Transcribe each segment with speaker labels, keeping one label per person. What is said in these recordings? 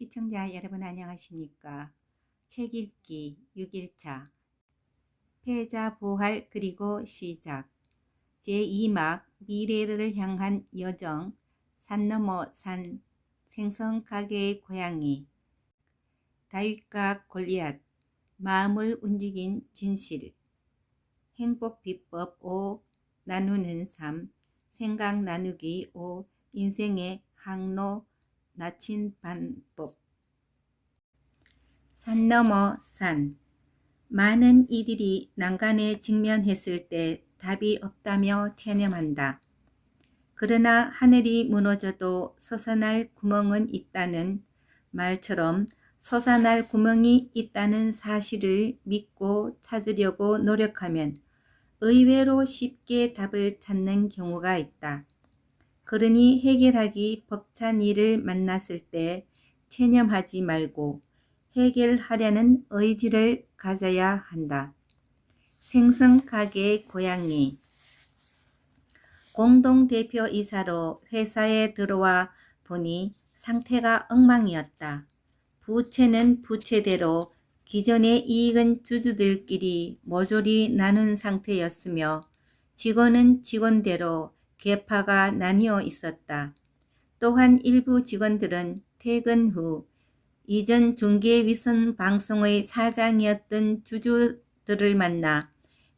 Speaker 1: 시청자 여러분 안녕하십니까? 책 읽기 6일차 패자 부활 그리고 시작 제2막 미래를 향한 여정 산 너머 산 생선가게의 고양이 다윗과 골리앗 마음을 움직인 진실 행복 비법 5 나누는 삶 생각 나누기 5 인생의 항로 나침반법 산 너머 산 많은 이들이 난간에 직면했을 때 답이 없다며 체념한다. 그러나 하늘이 무너져도 솟아날 구멍은 있다는 말처럼 솟아날 구멍이 있다는 사실을 믿고 찾으려고 노력하면 의외로 쉽게 답을 찾는 경우가 있다. 그러니 해결하기 벅찬 일을 만났을 때 체념하지 말고 해결하려는 의지를 가져야 한다. 생선가게 고양이 공동대표이사로 회사에 들어와 보니 상태가 엉망이었다. 부채는 부채대로 기존의 이익은 주주들끼리 모조리 나눈 상태였으며 직원은 직원대로 계파가 나뉘어 있었다. 또한 일부 직원들은 퇴근 후 이전 중계위성 방송의 사장이었던 주주들을 만나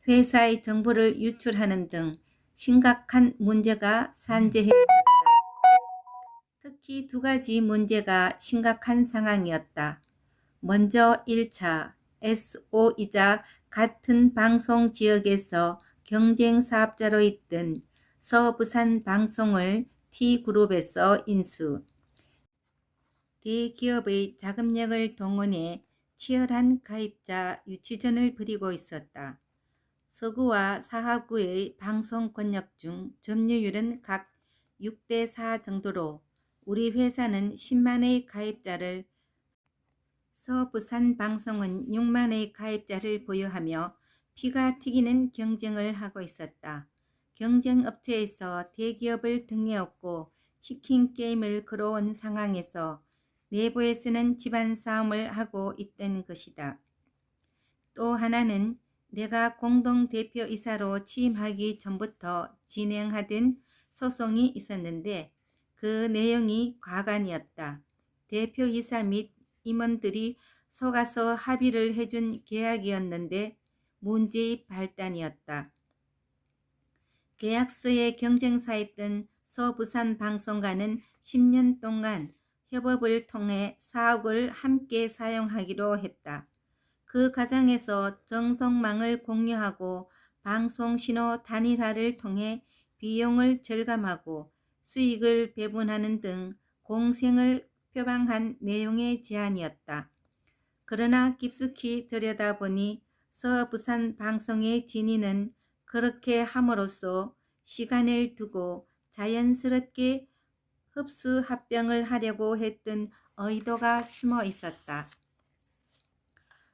Speaker 1: 회사의 정보를 유출하는 등 심각한 문제가 산재해 있었다. 특히 두 가지 문제가 심각한 상황이었다. 먼저 1차 SO이자 같은 방송 지역에서 경쟁 사업자로 있던 서부산 방송을 T그룹에서 인수. 대기업의 자금력을 동원해 치열한 가입자 유치전을 벌이고 있었다. 서구와 사하구의 방송 권역 중 점유율은 각 6대 4 정도로 우리 회사는 10만의 가입자를 서부산 방송은 6만의 가입자를 보유하며 피가 튀기는 경쟁을 하고 있었다. 경쟁 업체에서 대기업을 등에 업고 치킨 게임을 걸어온 상황에서 내부에서는 집안 싸움을 하고 있던 것이다. 또 하나는 내가 공동대표이사로 취임하기 전부터 진행하던 소송이 있었는데 그 내용이 과간이었다. 대표이사 및 임원들이 속아서 합의를 해준 계약이었는데 문제의 발단이었다. 계약서에 경쟁사였던 서부산 방송과는 10년 동안 협업을 통해 사옥을 함께 사용하기로 했다. 그 과정에서 정성망을 공유하고 방송 신호 단일화를 통해 비용을 절감하고 수익을 배분하는 등 공생을 표방한 내용의 제안이었다. 그러나 깊숙이 들여다보니 서부산 방송의 진위는 그렇게 함으로써 시간을 두고 자연스럽게 흡수 합병을 하려고 했던 의도가 숨어 있었다.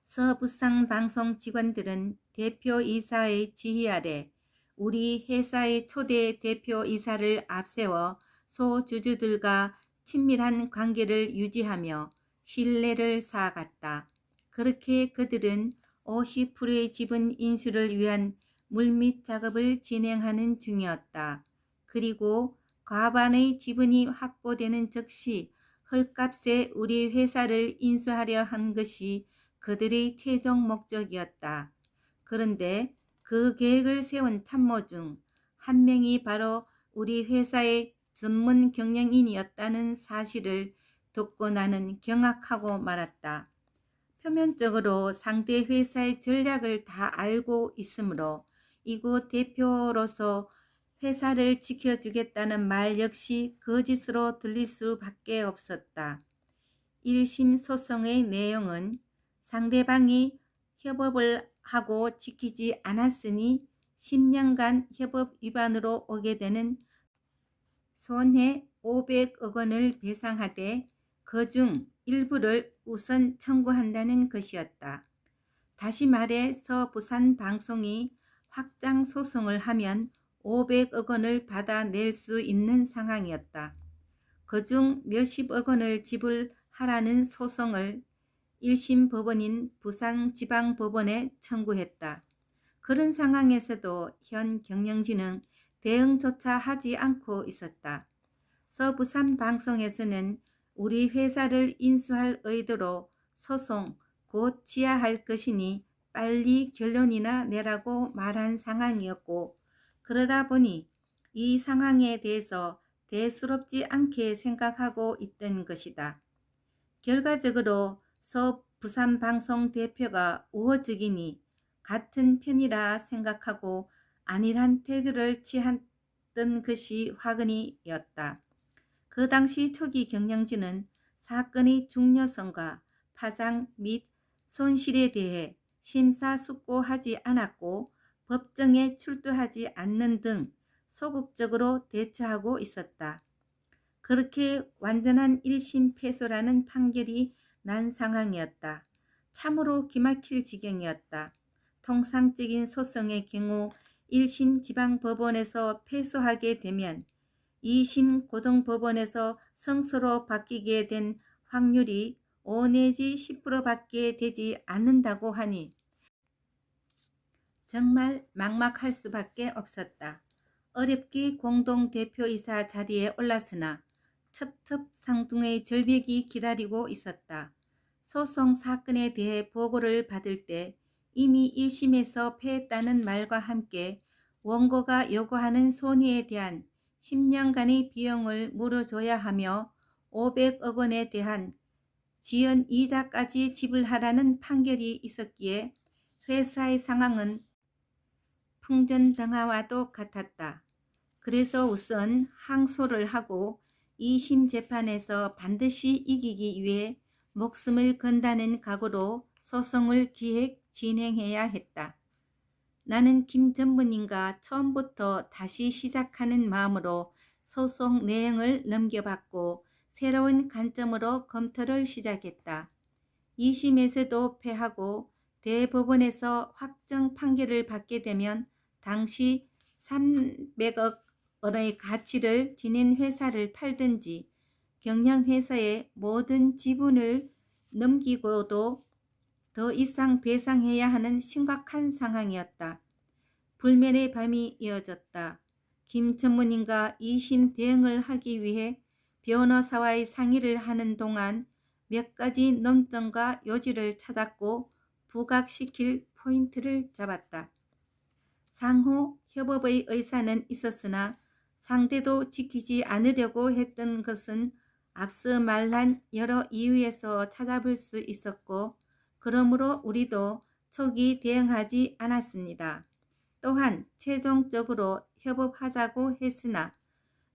Speaker 1: 서부산 방송 직원들은 대표이사의 지휘 아래 우리 회사의 초대 대표이사를 앞세워 소주주들과 친밀한 관계를 유지하며 신뢰를 쌓아갔다. 그렇게 그들은 50%의 지분 인수를 위한 물밑 작업을 진행하는 중이었다. 그리고 과반의 지분이 확보되는 즉시 헐값에 우리 회사를 인수하려 한 것이 그들의 최종 목적이었다. 그런데 그 계획을 세운 참모 중 한 명이 바로 우리 회사의 전문 경영인이었다는 사실을 듣고 나는 경악하고 말았다. 표면적으로 상대 회사의 전략을 다 알고 있으므로 이곳 대표로서 회사를 지켜주겠다는 말 역시 거짓으로 들릴 수밖에 없었다. 1심 소송의 내용은 상대방이 협업을 하고 지키지 않았으니 10년간 협업 위반으로 오게 되는 손해 500억 원을 배상하되 그중 일부를 우선 청구한다는 것이었다. 다시 말해 서부산 방송이 확장 소송을 하면 500억 원을 받아낼 수 있는 상황이었다. 그중 몇십억 원을 지불 하라는 소송을 1심 법원인 부산지방법원에 청구했다. 그런 상황에서도 현 경영진은 대응조차 하지 않고 있었다. 서부산방송에서는 우리 회사를 인수할 의도로 소송 곧 취하할 것이니 빨리 결론이나 내라고 말한 상황이었고, 그러다 보니 이 상황에 대해서 대수롭지 않게 생각하고 있던 것이다. 결과적으로 서부산방송 대표가 우호적이니 같은 편이라 생각하고 안일한 태도를 취했던 것이 화근이었다. 그 당시 초기 경영진은 사건의 중요성과 파장 및 손실에 대해 심사숙고하지 않았고 법정에 출두하지 않는 등 소극적으로 대처하고 있었다. 그렇게 완전한 1심 패소라는 판결이 난 상황이었다. 참으로 기막힐 지경이었다. 통상적인 소송의 경우 1심 지방법원에서 패소하게 되면 2심 고등법원에서 승소로 바뀌게 된 확률이 5 내지 10%밖에 되지 않는다고 하니 정말 막막할 수밖에 없었다. 어렵게 공동대표이사 자리에 올랐으나 첩첩상중의 절벽이 기다리고 있었다. 소송 사건에 대해 보고를 받을 때 이미 1심에서 패했다는 말과 함께 원고가 요구하는 손해에 대한 10년간의 비용을 물어줘야 하며 500억 원에 대한 지연 이자까지 지불하라는 판결이 있었기에 회사의 상황은 풍전등화와도 같았다. 그래서 우선 항소를 하고 2심 재판에서 반드시 이기기 위해 목숨을 건다는 각오로 소송을 기획 진행해야 했다. 나는 김 전무님과 처음부터 다시 시작하는 마음으로 소송 내용을 넘겨봤고 새로운 관점으로 검토를 시작했다. 2심에서도 패하고 대법원에서 확정 판결을 받게 되면 당시 300억 원의 가치를 지닌 회사를 팔든지 경영회사의 모든 지분을 넘기고도 더 이상 배상해야 하는 심각한 상황이었다. 불면의 밤이 이어졌다. 김 전무님과 2심 대응을 하기 위해 변호사와의 상의를 하는 동안 몇 가지 논점과 요지를 찾았고 부각시킬 포인트를 잡았다. 상호 협업의 의사는 있었으나 상대도 지키지 않으려고 했던 것은 앞서 말한 여러 이유에서 찾아볼 수 있었고, 그러므로 우리도 초기 대응하지 않았습니다. 또한 최종적으로 협업하자고 했으나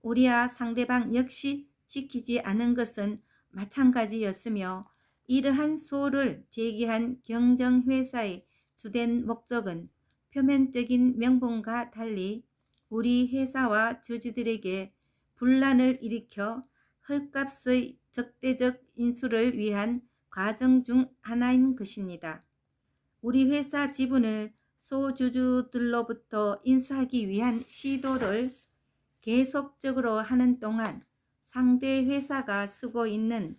Speaker 1: 우리와 상대방 역시 지키지 않은 것은 마찬가지였으며, 이러한 소를 제기한 경정회사의 주된 목적은 표면적인 명분과 달리 우리 회사와 주주들에게 분란을 일으켜 헐값의 적대적 인수를 위한 과정 중 하나인 것입니다. 우리 회사 지분을 소주주들로부터 인수하기 위한 시도를 계속적으로 하는 동안 상대 회사가 쓰고 있는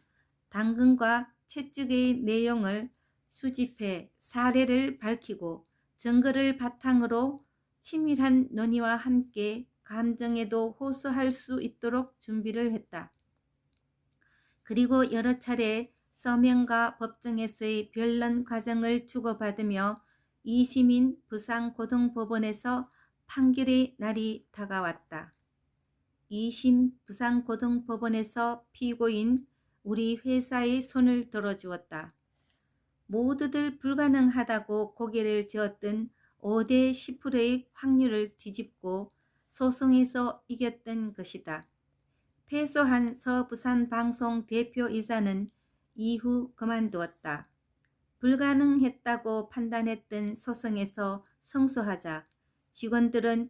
Speaker 1: 당근과 채찍의 내용을 수집해 사례를 밝히고 증거를 바탕으로 치밀한 논의와 함께 감정에도 호소할 수 있도록 준비를 했다. 그리고 여러 차례 서명과 법정에서의 변론 과정을 주고받으며 2심인 부산고등법원에서 판결의 날이 다가왔다. 2심 부산고등법원에서 피고인 우리 회사의 손을 들어주었다. 모두들 불가능하다고 고개를 저었던 5대 10%의 확률을 뒤집고 소송에서 이겼던 것이다. 패소한 서부산방송 대표이사는 이후 그만두었다. 불가능했다고 판단했던 소송에서 승소하자 직원들은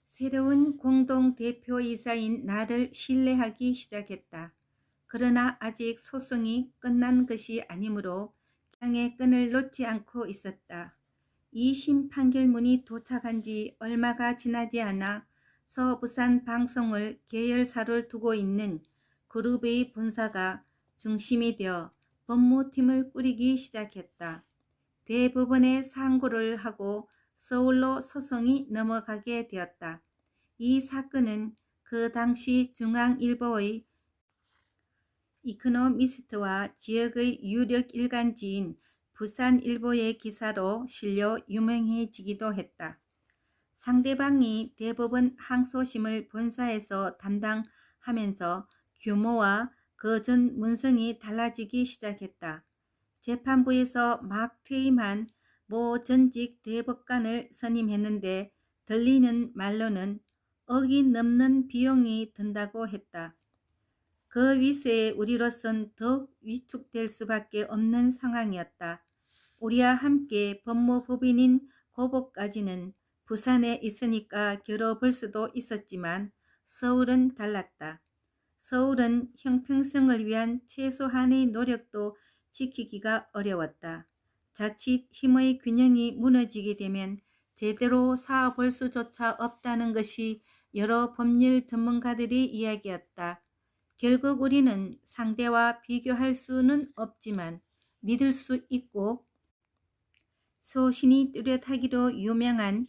Speaker 1: 새로운 공동대표이사인 나를 신뢰하기 시작했다. 그러나 아직 소송이 끝난 것이 아니므로 기량의 끈을 놓지 않고 있었다. 2심 판결문이 도착한 지 얼마가 지나지 않아 서부산 방송을 계열사로 두고 있는 그룹의 본사가 중심이 되어 법무팀을 꾸리기 시작했다. 대법원에 상고를 하고 서울로 소송이 넘어가게 되었다. 이 사건은 그 당시 중앙일보의 이코노미스트와 지역의 유력 일간지인 부산일보의 기사로 실려 유명해지기도 했다. 상대방이 대법원 항소심을 본사에서 담당하면서 규모와 그 전 문성이 달라지기 시작했다. 재판부에서 막 퇴임한 모 전직 대법관을 선임했는데 들리는 말로는 억이 넘는 비용이 든다고 했다. 그 위세에 우리로선 더욱 위축될 수밖에 없는 상황이었다. 우리와 함께 법무법인인 고복까지는 부산에 있으니까 겨뤄볼 수도 있었지만 서울은 달랐다. 서울은 형평성을 위한 최소한의 노력도 지키기가 어려웠다. 자칫 힘의 균형이 무너지게 되면 제대로 살아볼 수조차 없다는 것이 여러 법률 전문가들의 이야기였다. 결국 우리는 상대와 비교할 수는 없지만 믿을 수 있고 소신이 뚜렷하기로 유명한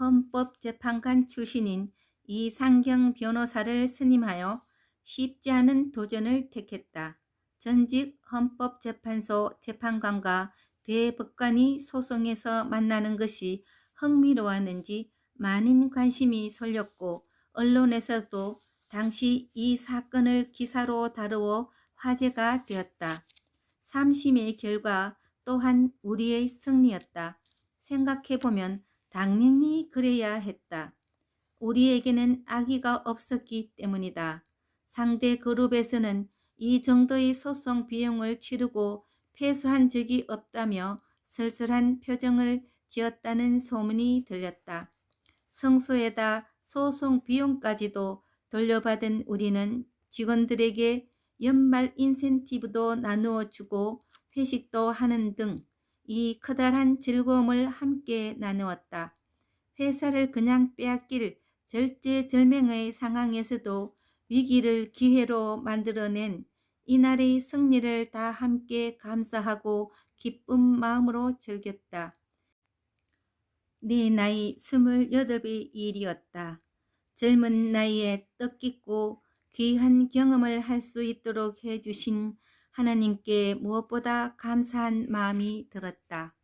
Speaker 1: 헌법재판관 출신인 이상경 변호사를 선임하여 쉽지 않은 도전을 택했다. 전직 헌법재판소 재판관과 대법관이 소송에서 만나는 것이 흥미로웠는지 많은 관심이 쏠렸고 언론에서도 당시 이 사건을 기사로 다루어 화제가 되었다. 3심의 결과 또한 우리의 승리였다. 생각해보면 당연히 그래야 했다. 우리에게는 악의가 없었기 때문이다. 상대 그룹에서는 이 정도의 소송 비용을 치르고 패소한 적이 없다며 쓸쓸한 표정을 지었다는 소문이 들렸다. 성소에다 소송 비용까지도 돌려받은 우리는 직원들에게 연말 인센티브도 나누어 주고 회식도 하는 등 이 커다란 즐거움을 함께 나누었다. 회사를 그냥 빼앗길 절제절명의 상황에서도 위기를 기회로 만들어낸 이날의 승리를 다 함께 감사하고 기쁜 마음으로 즐겼다. 내 나이 28의 일이었다. 젊은 나이에 뜻깊고 귀한 경험을 할 수 있도록 해주신 하나님께 무엇보다 감사한 마음이 들었다.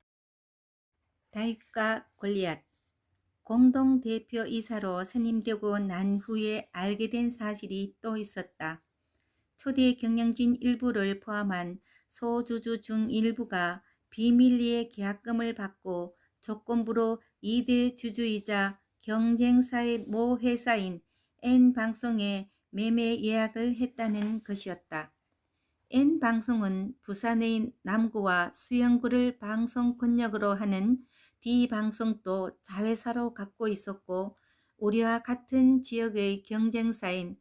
Speaker 1: 다윗과 골리앗. 공동대표이사로 선임되고 난 후에 알게 된 사실이 또 있었다. 초대 경영진 일부를 포함한 소주주 중 일부가 비밀리에 계약금을 받고 조건부로 2대 주주이자 경쟁사의 모 회사인 N방송에 매매 예약을 했다는 것이었다. N방송은 부산의 남구와 수영구를 방송 권역으로 하는 D방송도 자회사로 갖고 있었고 우리와 같은 지역의 경쟁사인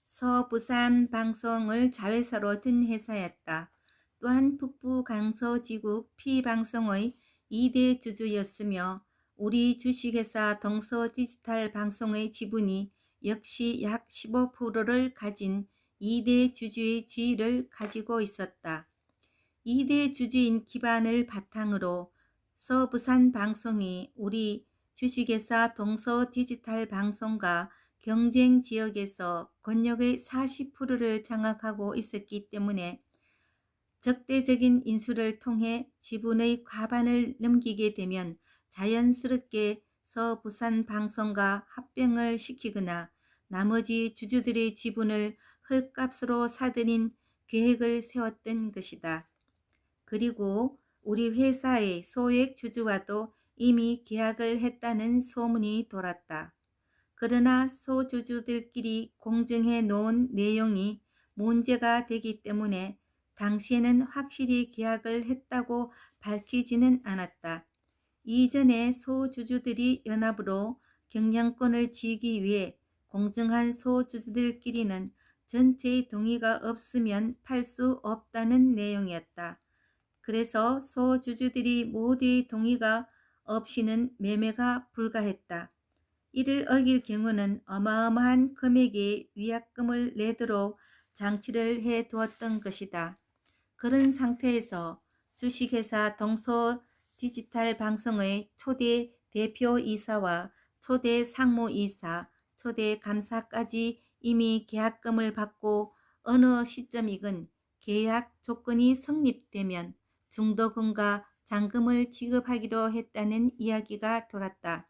Speaker 1: 서부산 방송을 자회사로 둔 회사였다. 또한 북부 강서지국 P방송의 2대 주주였으며 우리 주식회사 동서디지털 방송의 지분이 역시 약 15%를 가진 2대 주주의 지위를 가지고 있었다. 2대 주주인 기반을 바탕으로 서부산 방송이 우리 주식회사 동서디지털 방송과 경쟁 지역에서 권역의 40%를 장악하고 있었기 때문에 적대적인 인수를 통해 지분의 과반을 넘기게 되면 자연스럽게 서부산 방송과 합병을 시키거나 나머지 주주들의 지분을 헐값으로 사들인 계획을 세웠던 것이다. 그리고 우리 회사의 소액 주주와도 이미 계약을 했다는 소문이 돌았다. 그러나 소주주들끼리 공증해 놓은 내용이 문제가 되기 때문에 당시에는 확실히 계약을 했다고 밝히지는 않았다. 이전에 소주주들이 연합으로 경영권을 쥐기 위해 공증한 소주주들끼리는 전체의 동의가 없으면 팔 수 없다는 내용이었다. 그래서 소주주들이 모두의 동의가 없이는 매매가 불가했다. 이를 어길 경우는 어마어마한 금액의 위약금을 내도록 장치를 해 두었던 것이다. 그런 상태에서 주식회사 동서디지털 방송의 초대 대표이사와 초대 상무이사, 초대 감사까지 이미 계약금을 받고 어느 시점이건 계약 조건이 성립되면 중도금과 잔금을 지급하기로 했다는 이야기가 돌았다.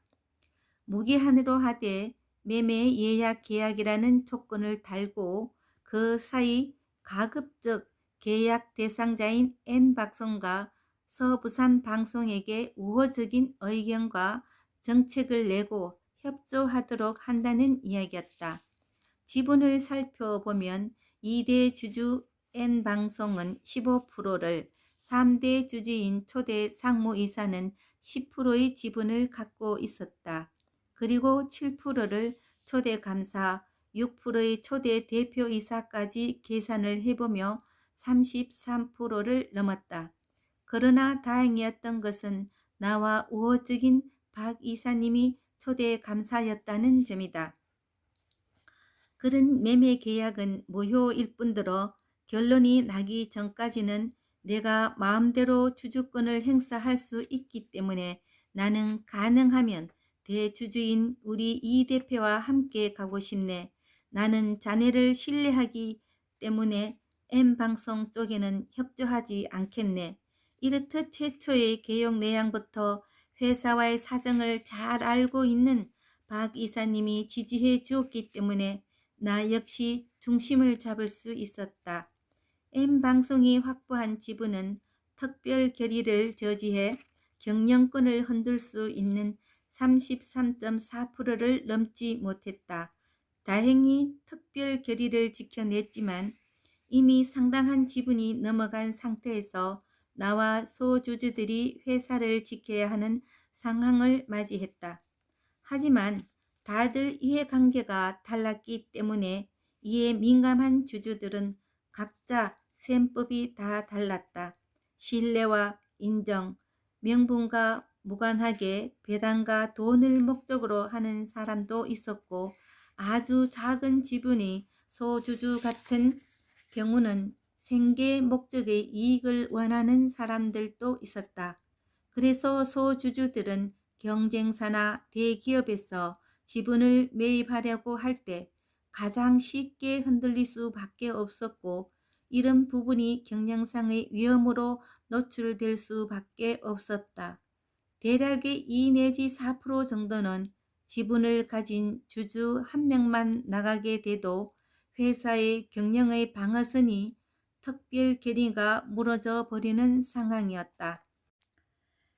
Speaker 1: 무기한으로 하되 매매 예약 계약이라는 조건을 달고 그 사이 가급적 계약 대상자인 N방송과 서부산 방송에게 우호적인 의견과 정책을 내고 협조하도록 한다는 이야기였다. 지분을 살펴보면 2대 주주 N방송은 15%를, 3대 주주인 초대 상무이사는 10%의 지분을 갖고 있었다. 그리고 7%를 초대 감사, 6%의 초대 대표이사까지 계산을 해보며 33%를 넘었다. 그러나 다행이었던 것은 나와 우호적인 박 이사님이 초대 감사였다는 점이다. 그런 매매 계약은 무효일 뿐더러 결론이 나기 전까지는 내가 마음대로 주주권을 행사할 수 있기 때문에 나는 가능하면 대주주인 우리 이 대표와 함께 가고 싶네. 나는 자네를 신뢰하기 때문에 N방송 쪽에는 협조하지 않겠네. 이렇듯 최초의 개혁 내용부터 회사와의 사정을 잘 알고 있는 박 이사님이 지지해 주었기 때문에 나 역시 중심을 잡을 수 있었다. N방송이 확보한 지분은 특별 결의를 저지해 경영권을 흔들 수 있는 33.4%를 넘지 못했다. 다행히 특별 결의를 지켜냈지만 이미 상당한 지분이 넘어간 상태에서 나와 소주주들이 회사를 지켜야 하는 상황을 맞이했다. 하지만 다들 이해관계가 달랐기 때문에 이에 민감한 주주들은 각자 셈법이 다 달랐다. 신뢰와 인정, 명분과 무관하게 배당과 돈을 목적으로 하는 사람도 있었고 아주 작은 지분의 소주주 같은 경우는 생계 목적의 이익을 원하는 사람들도 있었다. 그래서 소주주들은 경쟁사나 대기업에서 지분을 매입하려고 할 때 가장 쉽게 흔들릴 수밖에 없었고 이런 부분이 경영상의 위험으로 노출될 수밖에 없었다. 대략의 2 내지 4% 정도는 지분을 가진 주주 한 명만 나가게 돼도 회사의 경영의 방어선이 특별 결의가 무너져 버리는 상황이었다.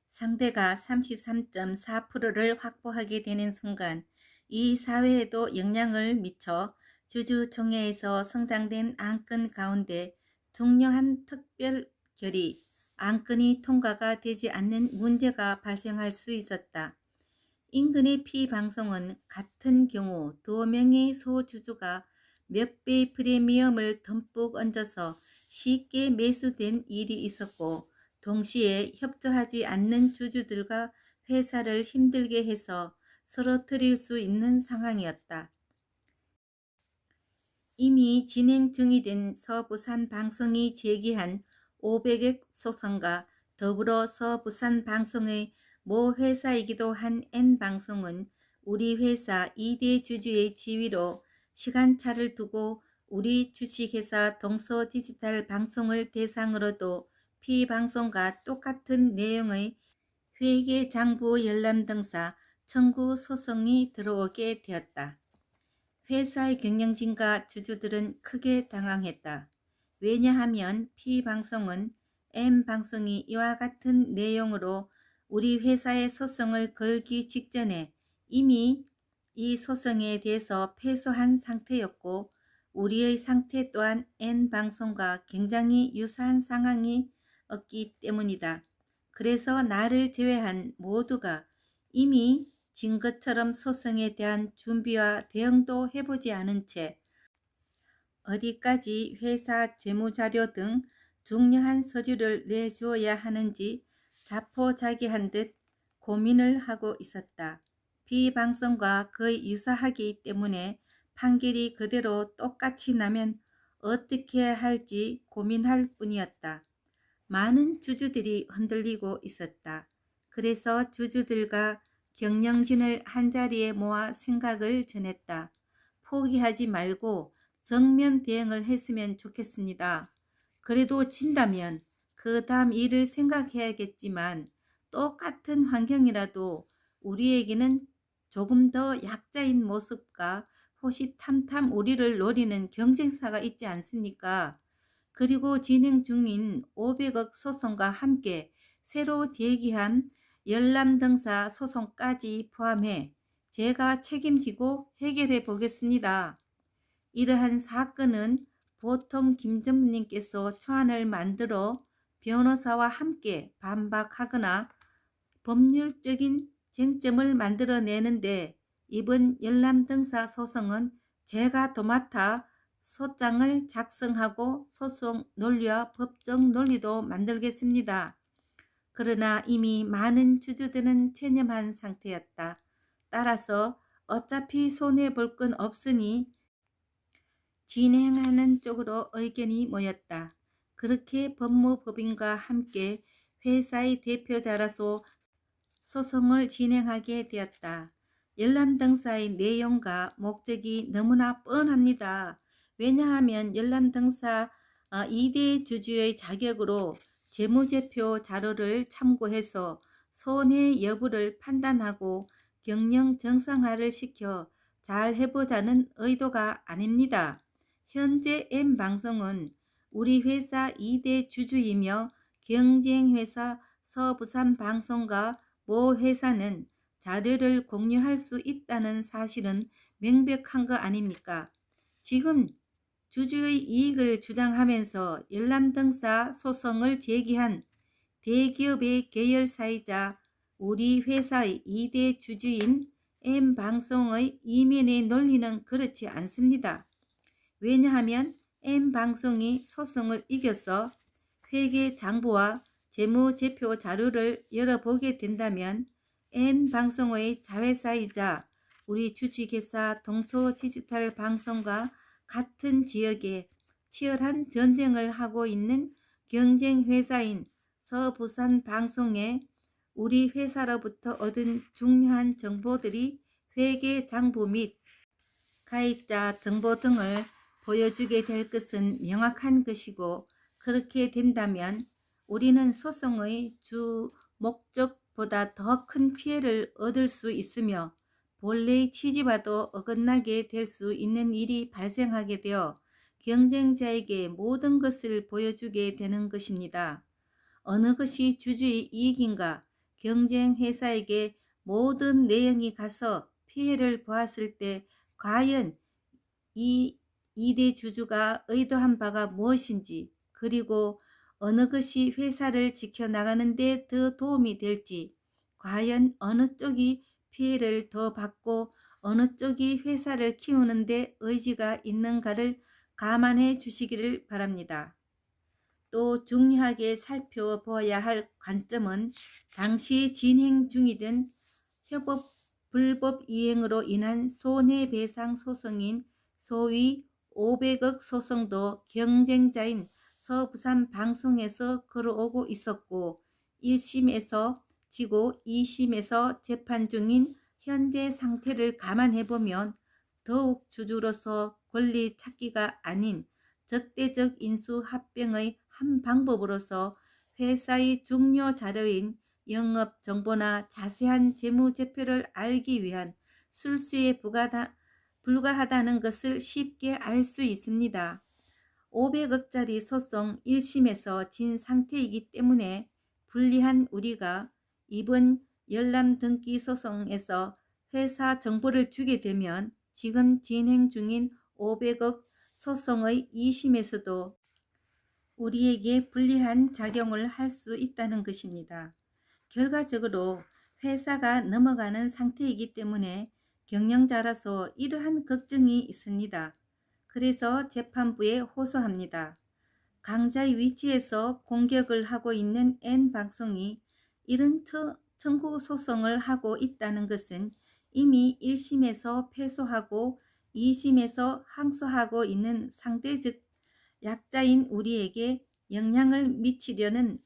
Speaker 1: 상대가 33.4%를 확보하게 되는 순간 이 사회에도 영향을 미쳐 주주총회에서 성장된 안건 가운데 중요한 특별 결의, 안건이 통과가 되지 않는 문제가 발생할 수 있었다. 인근의 P방송은 같은 경우 2명의 소주주가 몇 배의 프리미엄을 듬뿍 얹어서 쉽게 매수된 일이 있었고 동시에 협조하지 않는 주주들과 회사를 힘들게 해서 쓰러뜨릴 수 있는 상황이었다. 이미 진행 중이된 서부산 방송이 제기한 500억 소송과 더불어 서부산 방송의 모 회사이기도 한 N방송은 우리 회사 2대 주주의 지위로 시간차를 두고 우리 주식회사 동서디지털 방송을 대상으로도 P방송과 똑같은 내용의 회계장부 열람 등사 청구 소송이 들어오게 되었다. 회사의 경영진과 주주들은 크게 당황했다. 왜냐하면 P방송은 N방송이 이와 같은 내용으로 우리 회사의 소송을 걸기 직전에 이미 이 소송에 대해서 패소한 상태였고 우리의 상태 또한 N방송과 굉장히 유사한 상황이 없기 때문이다. 그래서 나를 제외한 모두가 이미 진 것처럼 소송에 대한 준비와 대응도 해보지 않은 채 어디까지 회사 재무자료 등 중요한 서류를 내주어야 하는지 자포자기한 듯 고민을 하고 있었다. B방송과 거의 유사하기 때문에 판결이 그대로 똑같이 나면 어떻게 해야 할지 고민할 뿐이었다. 많은 주주들이 흔들리고 있었다. 그래서 주주들과 경영진을 한자리에 모아 생각을 전했다. 포기하지 말고 정면 대응을 했으면 좋겠습니다. 그래도 진다면 그 다음 일을 생각해야겠지만 똑같은 환경이라도 우리에게는 조금 더 약자인 모습과 호시탐탐 우리를 노리는 경쟁사가 있지 않습니까? 그리고 진행 중인 500억 소송과 함께 새로 제기한 열람등사 소송까지 포함해 제가 책임지고 해결해 보겠습니다. 이러한 사건은 보통 김 전무님께서 초안을 만들어 변호사와 함께 반박하거나 법률적인 쟁점을 만들어내는데, 이번 열람등사 소송은 제가 도맡아 소장을 작성하고 소송 논리와 법적 논리도 만들겠습니다. 그러나 이미 많은 주주들은 체념한 상태였다. 따라서 어차피 손해볼 건 없으니 진행하는 쪽으로 의견이 모였다. 그렇게 법무법인과 함께 회사의 대표자로서 소송을 진행하게 되었다. 열람등사의 내용과 목적이 너무나 뻔합니다. 왜냐하면 열람등사 2대 주주의 자격으로 재무제표 자료를 참고해서 손해 여부를 판단하고 경영 정상화를 시켜 잘 해보자는 의도가 아닙니다. 현재 N방송은 우리 회사 2대 주주이며 경쟁회사 서부산방송과 모 회사는 자료를 공유할 수 있다는 사실은 명백한 거 아닙니까? 지금 주주의 이익을 주장하면서 열람등사 소송을 제기한 대기업의 계열사이자 우리 회사의 2대 주주인 N방송의 이면의 논리는 그렇지 않습니다. 왜냐하면 N방송이 소송을 이겨서 회계장부와 재무제표 자료를 열어보게 된다면 N방송의 자회사이자 우리 주식회사 동서디지털방송과 같은 지역에 치열한 전쟁을 하고 있는 경쟁회사인 서부산방송에 우리 회사로부터 얻은 중요한 정보들이 회계장부 및 가입자 정보 등을 보여주게 될 것은 명확한 것이고, 그렇게 된다면 우리는 소송의 주 목적보다 더 큰 피해를 얻을 수 있으며 본래의 취지와도 어긋나게 될 수 있는 일이 발생하게 되어 경쟁자에게 모든 것을 보여주게 되는 것입니다. 어느 것이 주주의 이익인가? 경쟁회사에게 모든 내용이 가서 피해를 보았을 때 과연 이 2대 주주가 의도한 바가 무엇인지, 그리고 어느 것이 회사를 지켜나가는 데 더 도움이 될지, 과연 어느 쪽이 피해를 더 받고 어느 쪽이 회사를 키우는 데 의지가 있는가를 감안해 주시기를 바랍니다. 또 중요하게 살펴보아야 할 관점은 당시 진행 중이던 협업 불법 이행으로 인한 손해배상 소송인 소위 500억 소송도 경쟁자인 서부산방송에서 걸어오고 있었고, 1심에서 지고 2심에서 재판 중인 현재 상태를 감안해보면 더욱 주주로서 권리 찾기가 아닌 적대적 인수 합병의 한 방법으로서 회사의 중요 자료인 영업 정보나 자세한 재무제표를 알기 위한 술수에 불과하다는 것을 쉽게 알 수 있습니다. 500억짜리 소송 1심에서 진 상태이기 때문에 불리한 우리가 이번 열람 등기 소송에서 회사 정보를 주게 되면 지금 진행 중인 500억 소송의 2심에서도 우리에게 불리한 작용을 할 수 있다는 것입니다. 결과적으로 회사가 넘어가는 상태이기 때문에 경영자라서 이러한 걱정이 있습니다. 그래서 재판부에 호소합니다. 강자의 위치에서 공격을 하고 있는 N방송이 이런 청구 소송을 하고 있다는 것은 이미 1심에서 패소하고 2심에서 항소하고 있는 상대적 약자인 우리에게 영향을 미치려는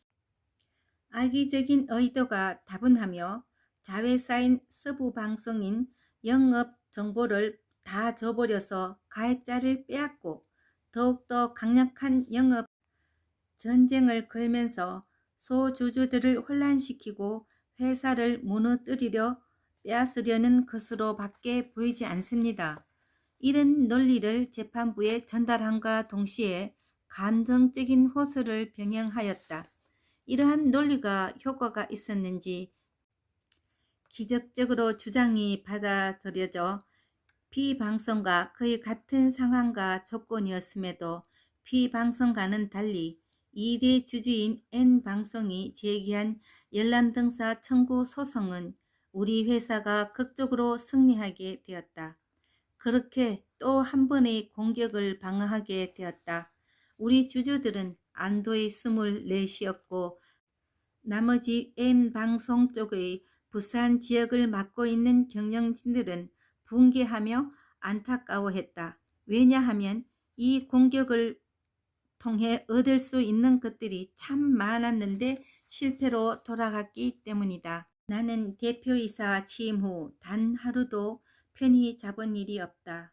Speaker 1: 악의적인 의도가 다분하며 자회사인 서부 방송인 영업 정보를 다 줘버려서 가입자를 빼앗고 더욱더 강력한 영업 전쟁을 걸면서 소주주들을 혼란시키고 회사를 무너뜨리려 빼앗으려는 것으로 밖에 보이지 않습니다. 이런 논리를 재판부에 전달함과 동시에 감정적인 호소를 병행하였다. 이러한 논리가 효과가 있었는지 기적적으로 주장이 받아들여져 피방송과 거의 같은 상황과 조건이었음에도 피방송과는 달리 2대 주주인 N방송이 제기한 열람등사 청구 소송은 우리 회사가 극적으로 승리하게 되었다. 그렇게 또 한 번의 공격을 방어하게 되었다. 우리 주주들은 안도의 숨을 내쉬었고 나머지 N방송 쪽의 부산 지역을 맡고 있는 경영진들은 붕괴하며 안타까워했다. 왜냐하면 이 공격을 통해 얻을 수 있는 것들이 참 많았는데 실패로 돌아갔기 때문이다. 나는 대표이사 취임 후 단 하루도 편히 잡은 일이 없다.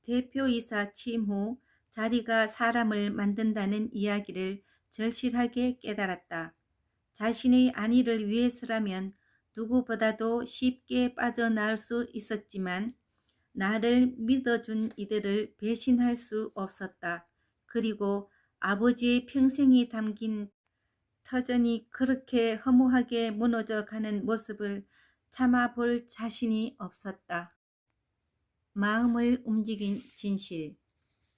Speaker 1: 대표이사 취임 후 자리가 사람을 만든다는 이야기를 절실하게 깨달았다. 자신의 안위를 위해서라면 누구보다도 쉽게 빠져나올 수 있었지만 나를 믿어준 이들을 배신할 수 없었다. 그리고 아버지의 평생이 담긴 터전이 그렇게 허무하게 무너져 가는 모습을 참아볼 자신이 없었다. 마음을 움직인 진실.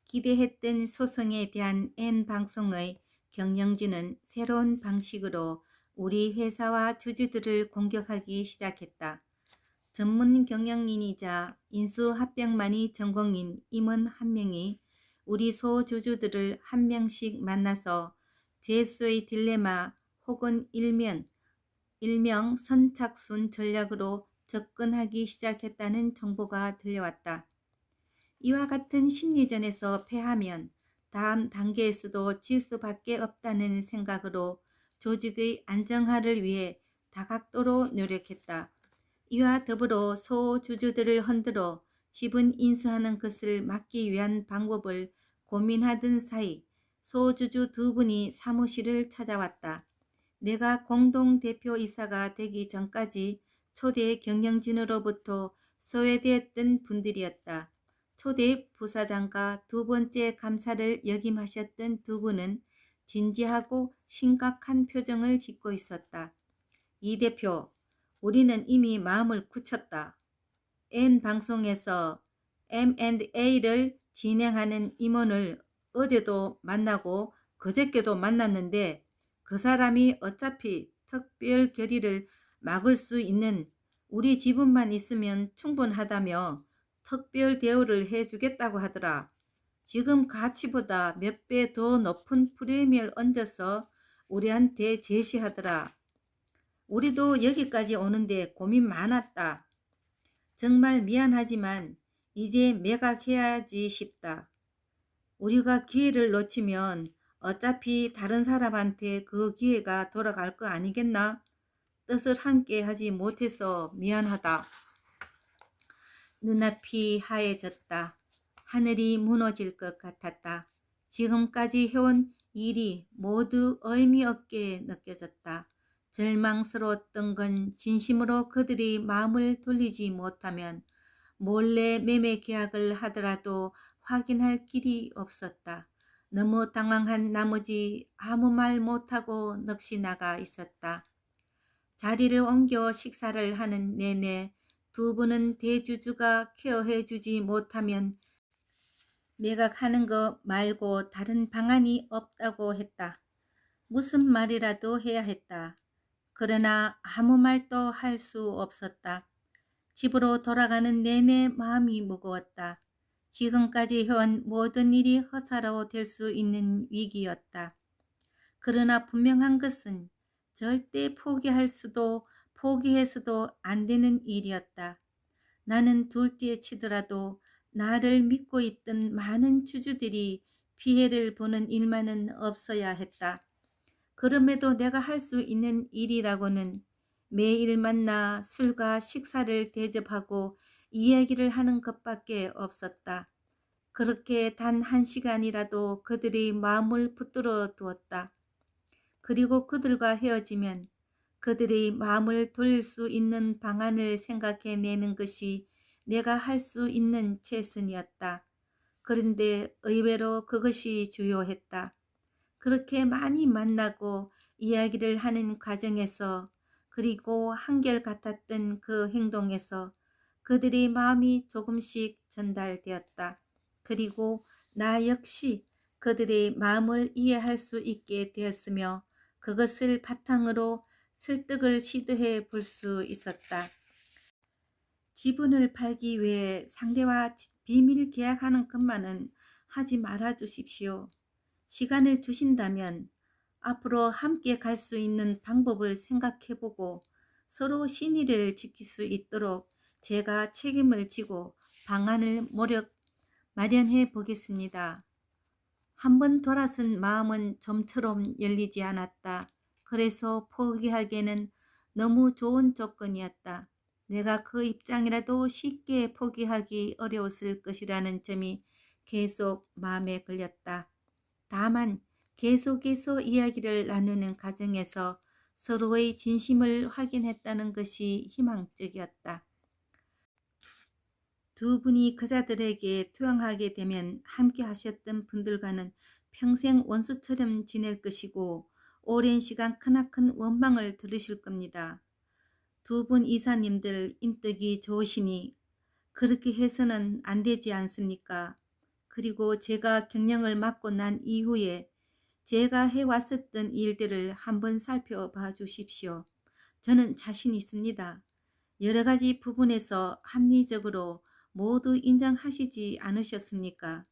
Speaker 1: 기대했던 소송에 대한 N방송의 경영진은 새로운 방식으로 우리 회사와 주주들을 공격하기 시작했다. 전문 경영인이자 인수합병만이 전공인 임원 한 명이 우리 소주주들을 한 명씩 만나서 제수의 딜레마 혹은 일명 선착순 전략으로 접근하기 시작했다는 정보가 들려왔다. 이와 같은 심리전에서 패하면 다음 단계에서도 질 수밖에 없다는 생각으로 조직의 안정화를 위해 다각도로 노력했다. 이와 더불어 소주주들을 흔들어 지분 인수하는 것을 막기 위한 방법을 고민하던 사이 소주주 두 분이 사무실을 찾아왔다. 내가 공동대표이사가 되기 전까지 초대 경영진으로부터 소외되었던 분들이었다. 초대 부사장과 두 번째 감사를 역임하셨던 두 분은 진지하고 심각한 표정을 짓고 있었다. 이 대표, 우리는 이미 마음을 굳혔다. N방송에서 M&A를 진행하는 임원을 어제도 만나고 그저께도 만났는데 그 사람이 어차피 특별 결의를 막을 수 있는 우리 지분만 있으면 충분하다며 특별 대우를 해주겠다고 하더라. 지금 가치보다 몇 배 더 높은 프리미엄을 얹어서 우리한테 제시하더라. 우리도 여기까지 오는데 고민 많았다. 정말 미안하지만 이제 매각해야지 싶다. 우리가 기회를 놓치면 어차피 다른 사람한테 그 기회가 돌아갈 거 아니겠나? 뜻을 함께 하지 못해서 미안하다. 눈앞이 하얘졌다. 하늘이 무너질 것 같았다. 지금까지 해온 일이 모두 의미 없게 느껴졌다. 절망스러웠던 건 진심으로 그들이 마음을 돌리지 못하면 몰래 매매 계약을 하더라도 확인할 길이 없었다. 너무 당황한 나머지 아무 말 못하고 넋이 나가 있었다. 자리를 옮겨 식사를 하는 내내 두 분은 대주주가 케어해주지 못하면 매각하는 거 말고 다른 방안이 없다고 했다. 무슨 말이라도 해야 했다. 그러나 아무 말도 할 수 없었다. 집으로 돌아가는 내내 마음이 무거웠다. 지금까지 해온 모든 일이 허사로 될 수 있는 위기였다. 그러나 분명한 것은 절대 포기할 수도 포기해서도 안 되는 일이었다. 나는 둘째 치더라도 나를 믿고 있던 많은 주주들이 피해를 보는 일만은 없어야 했다. 그럼에도 내가 할 수 있는 일이라고는 매일 만나 술과 식사를 대접하고 이야기를 하는 것밖에 없었다. 그렇게 단 1시간이라도 그들의 마음을 붙들어 두었다. 그리고 그들과 헤어지면 그들의 마음을 돌릴 수 있는 방안을 생각해내는 것이 내가 할 수 있는 최선이었다. 그런데 의외로 그것이 주요했다. 그렇게 많이 만나고 이야기를 하는 과정에서, 그리고 한결같았던 그 행동에서 그들의 마음이 조금씩 전달되었다. 그리고 나 역시 그들의 마음을 이해할 수 있게 되었으며 그것을 바탕으로 설득을 시도해 볼 수 있었다. 지분을 팔기 위해 상대와 비밀 계약하는 것만은 하지 말아 주십시오. 시간을 주신다면 앞으로 함께 갈 수 있는 방법을 생각해보고 서로 신의를 지킬 수 있도록 제가 책임을 지고 방안을 마련해 보겠습니다. 한번 돌아선 마음은 좀처럼 열리지 않았다. 그래서 포기하기에는 너무 좋은 조건이었다. 내가 그 입장이라도 쉽게 포기하기 어려웠을 것이라는 점이 계속 마음에 걸렸다. 다만 계속해서 이야기를 나누는 과정에서 서로의 진심을 확인했다는 것이 희망적이었다. 두 분이 그자들에게 투영하게 되면 함께 하셨던 분들과는 평생 원수처럼 지낼 것이고 오랜 시간 크나큰 원망을 들으실 겁니다. 두 분 이사님들 인덕이 좋으시니 그렇게 해서는 안 되지 않습니까? 그리고 제가 경영을 맡고 난 이후에 제가 해왔었던 일들을 한번 살펴봐 주십시오. 저는 자신 있습니다. 여러 가지 부분에서 합리적으로 모두 인정하시지 않으셨습니까?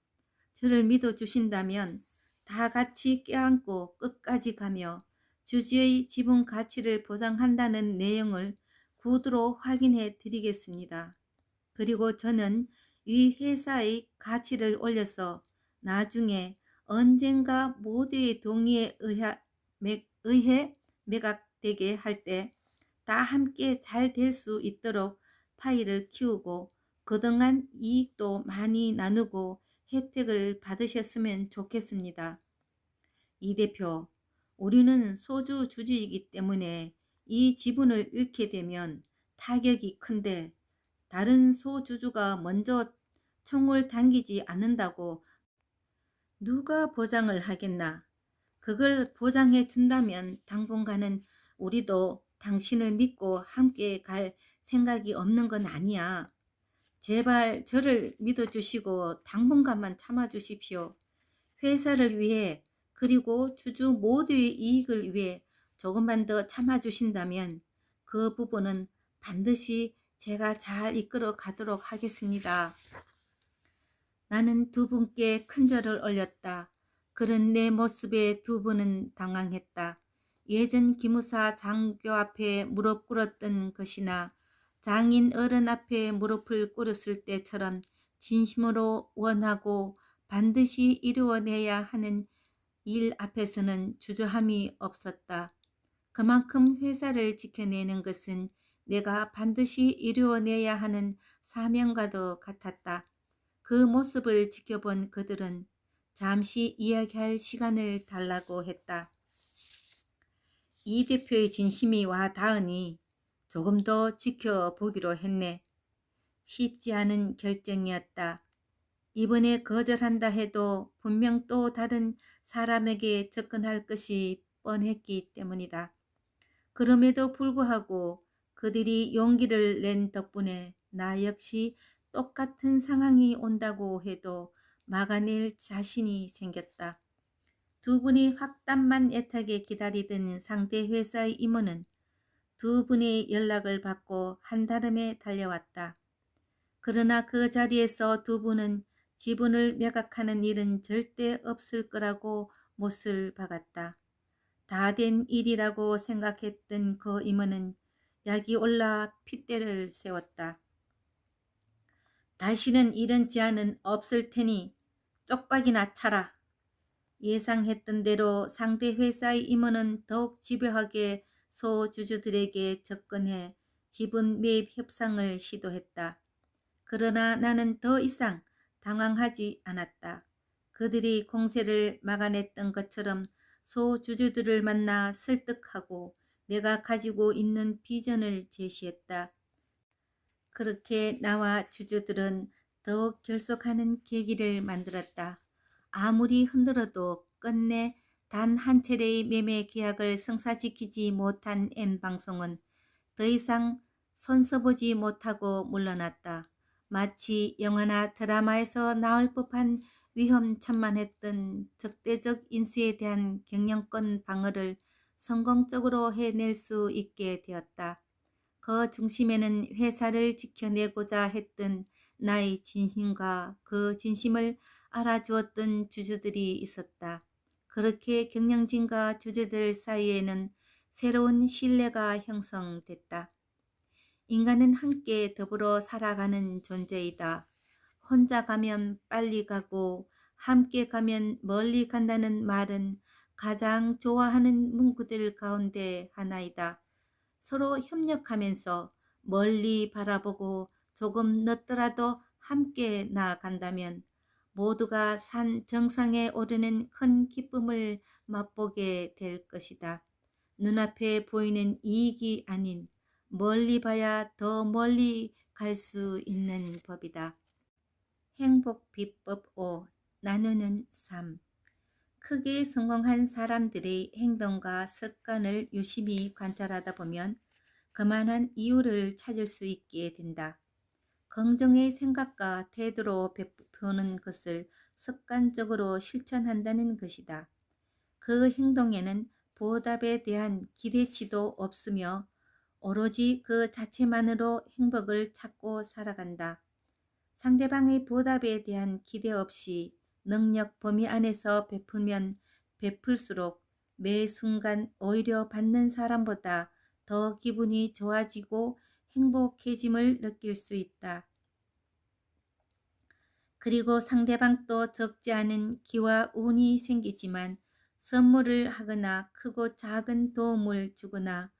Speaker 1: 저를 믿어주신다면 다 같이 껴안고 끝까지 가며 주주의 지분 가치를 보장한다는 내용을 구두로 확인해 드리겠습니다. 그리고 저는 이 회사의 가치를 올려서 나중에 언젠가 모두의 동의에 의해 매각되게 할 때 다 함께 잘 될 수 있도록 파이를 키우고 그동안 이익도 많이 나누고 혜택을 받으셨으면 좋겠습니다. 이 대표, 우리는 소주 주주이기 때문에 이 지분을 잃게 되면 타격이 큰데 다른 소주주가 먼저 총을 당기지 않는다고 누가 보장을 하겠나? 그걸 보장해 준다면 당분간은 우리도 당신을 믿고 함께 갈 생각이 없는 건 아니야. 제발 저를 믿어주시고 당분간만 참아주십시오. 회사를 위해 그리고 주주 모두의 이익을 위해 조금만 더 참아주신다면 그 부분은 반드시 제가 잘 이끌어 가도록 하겠습니다. 나는 두 분께 큰절을 올렸다. 그런 내 모습에 두 분은 당황했다. 예전 기무사 장교 앞에 무릎 꿇었던 것이나 장인 어른 앞에 무릎을 꿇었을 때처럼 진심으로 원하고 반드시 이루어내야 하는 일 앞에서는 주저함이 없었다. 그만큼 회사를 지켜내는 것은 내가 반드시 이루어내야 하는 사명과도 같았다. 그 모습을 지켜본 그들은 잠시 이야기할 시간을 달라고 했다. 이 대표의 진심이 와 닿으니 조금 더 지켜보기로 했네. 쉽지 않은 결정이었다. 이번에 거절한다 해도 분명 또 다른 사람에게 접근할 것이 뻔했기 때문이다. 그럼에도 불구하고 그들이 용기를 낸 덕분에 나 역시 똑같은 상황이 온다고 해도 막아낼 자신이 생겼다. 두 분이 확답만 애타게 기다리던 상대 회사의 임원은 두 분의 연락을 받고 한달음에 달려왔다. 그러나 그 자리에서 두 분은 지분을 매각하는 일은 절대 없을 거라고 못을 박았다. 다 된 일이라고 생각했던 그 임원은 약이 올라 핏대를 세웠다. 다시는 이런 제안은 없을 테니 쪽박이나 차라. 예상했던 대로 상대 회사의 임원은 더욱 집요하게 소주주들에게 접근해 지분 매입 협상을 시도했다. 그러나 나는 더 이상 당황하지 않았다. 그들이 공세를 막아냈던 것처럼 소주주들을 만나 설득하고 내가 가지고 있는 비전을 제시했다. 그렇게 나와 주주들은 더욱 결속하는 계기를 만들었다. 아무리 흔들어도 끝내 단 한 차례의 매매 계약을 성사시키지 못한 N방송은 더 이상 손써보지 못하고 물러났다. 마치 영화나 드라마에서 나올 법한 위험천만했던 적대적 인수에 대한 경영권 방어를 성공적으로 해낼 수 있게 되었다. 그 중심에는 회사를 지켜내고자 했던 나의 진심과 그 진심을 알아주었던 주주들이 있었다. 그렇게 경영진과 주주들 사이에는 새로운 신뢰가 형성됐다. 인간은 함께 더불어 살아가는 존재이다. 혼자 가면 빨리 가고 함께 가면 멀리 간다는 말은 가장 좋아하는 문구들 가운데 하나이다. 서로 협력하면서 멀리 바라보고 조금 늦더라도 함께 나아간다면 모두가 산 정상에 오르는 큰 기쁨을 맛보게 될 것이다. 눈앞에 보이는 이익이 아닌 멀리 봐야 더 멀리 갈 수 있는 법이다. 행복 비법 5. 나누는 삶. 크게 성공한 사람들의 행동과 습관을 유심히 관찰하다 보면 그만한 이유를 찾을 수 있게 된다. 긍정의 생각과 태도로 베푸는 것을 습관적으로 실천한다는 것이다. 그 행동에는 보답에 대한 기대치도 없으며 오로지 그 자체만으로 행복을 찾고 살아간다. 상대방의 보답에 대한 기대 없이 능력 범위 안에서 베풀면 베풀수록 매 순간 오히려 받는 사람보다 더 기분이 좋아지고 행복해짐을 느낄 수 있다. 그리고 상대방도 적지 않은 기와 운이 생기지만 선물을 하거나 크고 작은 도움을 주거나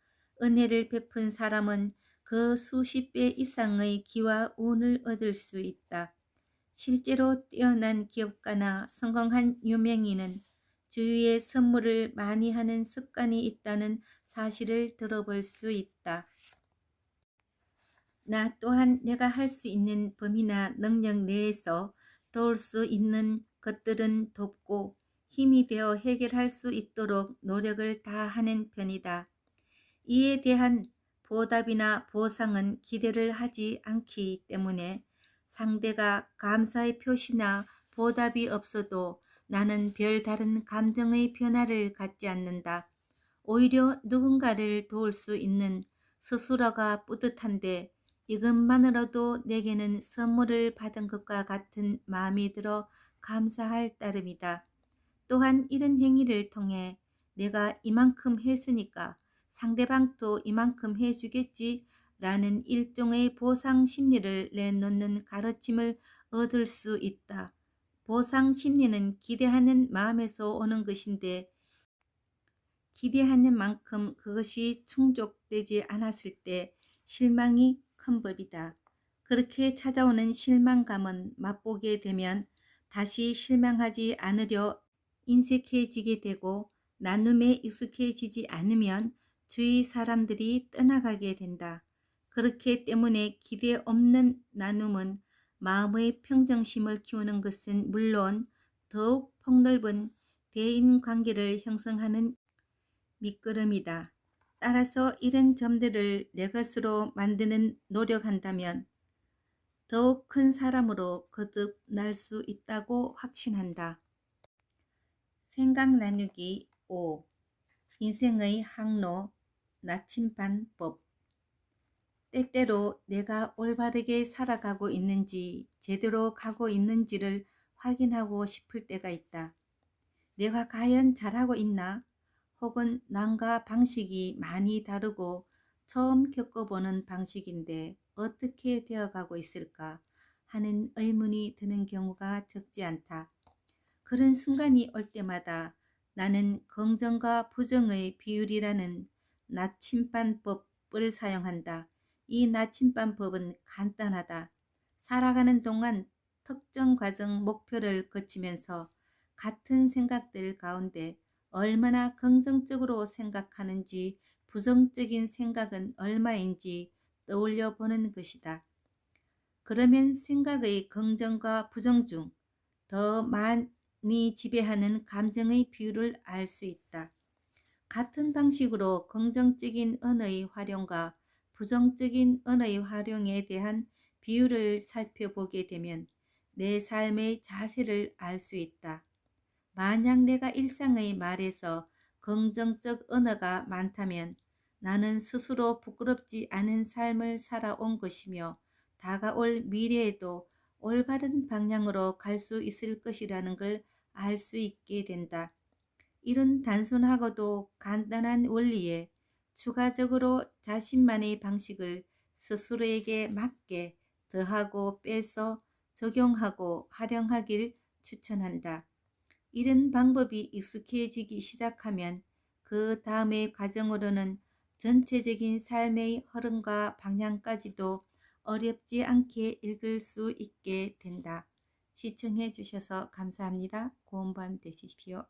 Speaker 1: 은혜를 베푼 사람은 그 수십 배 이상의 기와 운을 얻을 수 있다. 실제로 뛰어난 기업가나 성공한 유명인은 주위에 선물을 많이 하는 습관이 있다는 사실을 들어볼 수 있다. 나 또한 내가 할 수 있는 범위나 능력 내에서 도울 수 있는 것들은 돕고 힘이 되어 해결할 수 있도록 노력을 다하는 편이다. 이에 대한 보답이나 보상은 기대를 하지 않기 때문에 상대가 감사의 표시나 보답이 없어도 나는 별다른 감정의 변화를 갖지 않는다. 오히려 누군가를 도울 수 있는 스스로가 뿌듯한데 이것만으로도 내게는 선물을 받은 것과 같은 마음이 들어 감사할 따름이다. 또한 이런 행위를 통해 내가 이만큼 했으니까 상대방도 이만큼 해주겠지 라는 일종의 보상 심리를 내놓는 가르침을 얻을 수 있다. 보상 심리는 기대하는 마음에서 오는 것인데 기대하는 만큼 그것이 충족되지 않았을 때 실망이 큰 법이다. 그렇게 찾아오는 실망감은 맛보게 되면 다시 실망하지 않으려 인색해지게 되고 나눔에 익숙해지지 않으면 주위 사람들이 떠나가게 된다. 그렇기 때문에 기대 없는 나눔은 마음의 평정심을 키우는 것은 물론 더욱 폭넓은 대인관계를 형성하는 밑거름이다. 따라서 이런 점들을 내 것으로 만드는 노력한다면 더욱 큰 사람으로 거듭날 수 있다고 확신한다. 생각 나누기 5. 인생의 항로 나침반법. 때때로 내가 올바르게 살아가고 있는지 제대로 가고 있는지를 확인하고 싶을 때가 있다. 내가 과연 잘하고 있나? 혹은 남과 방식이 많이 다르고 처음 겪어보는 방식인데 어떻게 되어가고 있을까 하는 의문이 드는 경우가 적지 않다. 그런 순간이 올 때마다 나는 긍정과 부정의 비율이라는 나침반법을 사용한다. 이 나침반법은 간단하다. 살아가는 동안 특정 과정 목표를 거치면서 같은 생각들 가운데 얼마나 긍정적으로 생각하는지 부정적인 생각은 얼마인지 떠올려 보는 것이다. 그러면 생각의 긍정과 부정 중 더 많이 지배하는 감정의 비율을 알 수 있다. 같은 방식으로 긍정적인 언어의 활용과 부정적인 언어의 활용에 대한 비율을 살펴보게 되면 내 삶의 자세를 알 수 있다. 만약 내가 일상의 말에서 긍정적 언어가 많다면 나는 스스로 부끄럽지 않은 삶을 살아온 것이며 다가올 미래에도 올바른 방향으로 갈 수 있을 것이라는 걸 알 수 있게 된다. 이런 단순하고도 간단한 원리에 추가적으로 자신만의 방식을 스스로에게 맞게 더하고 빼서 적용하고 활용하길 추천한다. 이런 방법이 익숙해지기 시작하면 그 다음의 과정으로는 전체적인 삶의 흐름과 방향까지도 어렵지 않게 읽을 수 있게 된다. 시청해 주셔서 감사합니다. 고운 밤 되십시오.